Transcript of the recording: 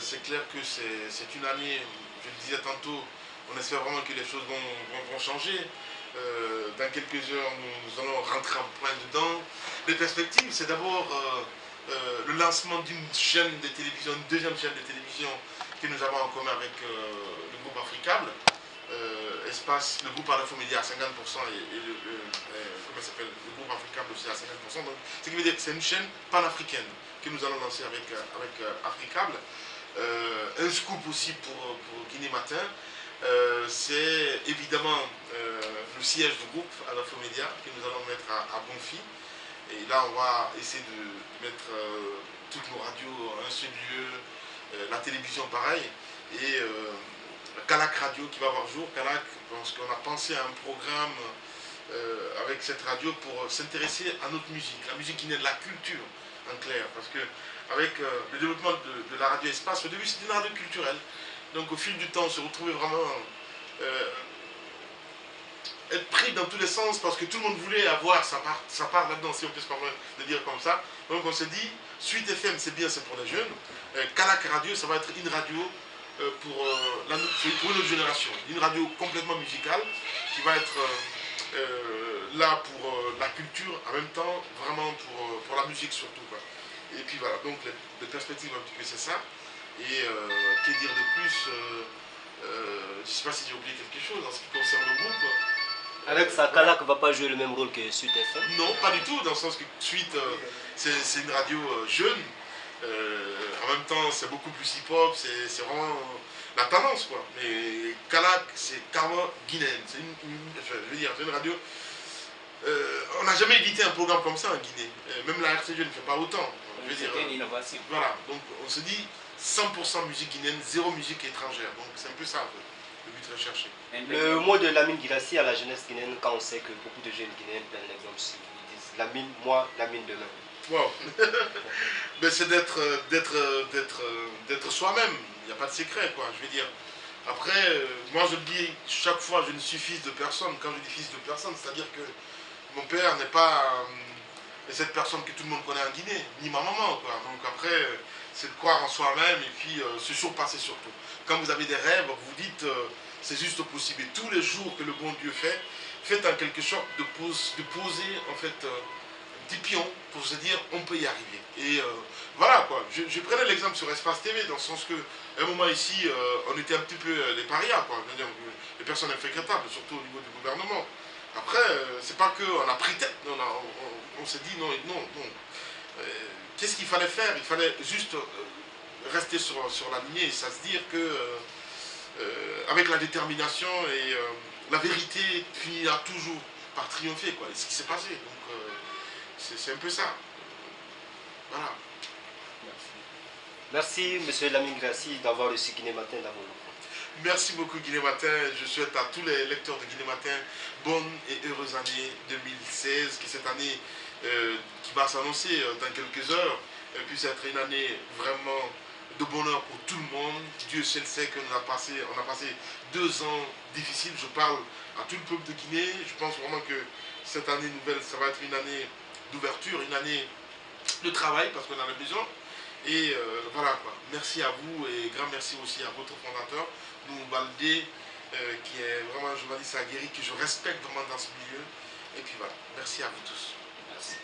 c'est clair que c'est une année, je le disais tantôt, on espère vraiment que les choses vont changer. Dans quelques heures, nous allons rentrer en plein dedans. Les perspectives, c'est d'abord le lancement d'une chaîne de télévision, une deuxième chaîne de télévision que nous avons en commun avec le groupe Africable. Espace, le groupe Arafomédia à 50% comment ça s'appelle, le groupe Africable aussi à 50%. Donc, ce qui veut dire que c'est une chaîne panafricaine que nous allons lancer avec Africable. Un scoop aussi pour Guinée Matin. C'est évidemment le siège du groupe Arafomédia que nous allons mettre à Bonfi. Et là, on va essayer de mettre toutes nos radios à un seul lieu, la télévision pareil. Et Kalak Radio qui va voir jour. Kalak, parce qu'on a pensé à un programme avec cette radio pour s'intéresser à notre musique, la musique guinéenne, la culture en clair. Parce que avec le développement de la radio espace, au début c'était une radio culturelle. Donc au fil du temps, on se retrouvait vraiment être pris dans tous les sens parce que tout le monde voulait avoir sa part là-dedans, si on peut se permettre de dire comme ça. Donc on s'est dit, Suite FM c'est bien, c'est pour les jeunes. Kalak Radio, ça va être une radio pour une autre génération. Une radio complètement musicale qui va être là pour la culture, en même temps vraiment pour la musique surtout, quoi. Et puis voilà, donc les perspectives un petit peu c'est ça. Et que dire de plus je ne sais pas si j'ai oublié quelque chose en ce qui concerne le groupe. Avec ça, Kalak ne va pas jouer le même rôle que Suite FM? Non, pas du tout, dans le sens que Suite, c'est une radio jeune. En même temps, c'est beaucoup plus hip-hop, c'est vraiment la tendance, quoi. Mais Kalak, c'est carrément guinéenne. Je veux dire, c'est une radio. On n'a jamais édité un programme comme ça en Guinée. Même la RCG ne fait pas autant. C'est une innovation. Voilà, donc on se dit 100% musique guinéenne, zéro musique étrangère. Donc c'est un peu ça le but recherché. Le mot de Lamine Guirassy à la jeunesse guinéenne, quand on sait que beaucoup de jeunes guinéens prennent l'exemple, ils disent Lamine, moi, Lamine demain. Wow. Ben, c'est d'être soi-même. Il n'y a pas de secret, quoi. Je veux dire. Après, moi je le dis chaque fois, je ne suis fils de personne. Quand je dis fils de personne, c'est-à-dire que mon père n'est pas cette personne que tout le monde connaît en Guinée, ni ma maman, quoi. Donc après, c'est de croire en soi-même et puis se surpasser surtout. Quand vous avez des rêves, vous vous dites c'est juste possible. Et tous les jours que le bon Dieu fait, faites en quelque sorte de poser en fait des pions pour se dire on peut y arriver. Et voilà quoi. Je prenais l'exemple sur Espace TV dans le sens que à un moment ici, on était un petit peu les parias, quoi. Les personnes infréquentables, surtout au niveau du gouvernement. Après, c'est pas qu'on a pris tête, on s'est dit non. Qu'est-ce qu'il fallait faire? Il fallait juste rester sur la lignée et ça se dire que avec la détermination et la vérité finira toujours par triompher, quoi. Et ce qui s'est passé. Donc c'est un peu ça. Voilà. Merci, monsieur Lamine Guirassy, d'avoir reçu Guinée Matin dans vos locaux. Merci beaucoup Guinée Matin. Je souhaite à tous les lecteurs de Guinée Matin bonne et heureuse année 2016, que cette année qui va s'annoncer dans quelques heures puisse être une année vraiment de bonheur pour tout le monde. Dieu seul sait qu'on a passé 2 ans difficiles. Je parle à tout le peuple de Guinée. Je pense vraiment que cette année nouvelle, ça va être une année d'ouverture, une année de travail parce qu'on en a besoin. Et voilà quoi. Merci à vous et grand merci aussi à votre fondateur, Noumou Baldé, qui est vraiment un journaliste aguerri que je respecte vraiment dans ce milieu. Et puis voilà, merci à vous tous. Merci.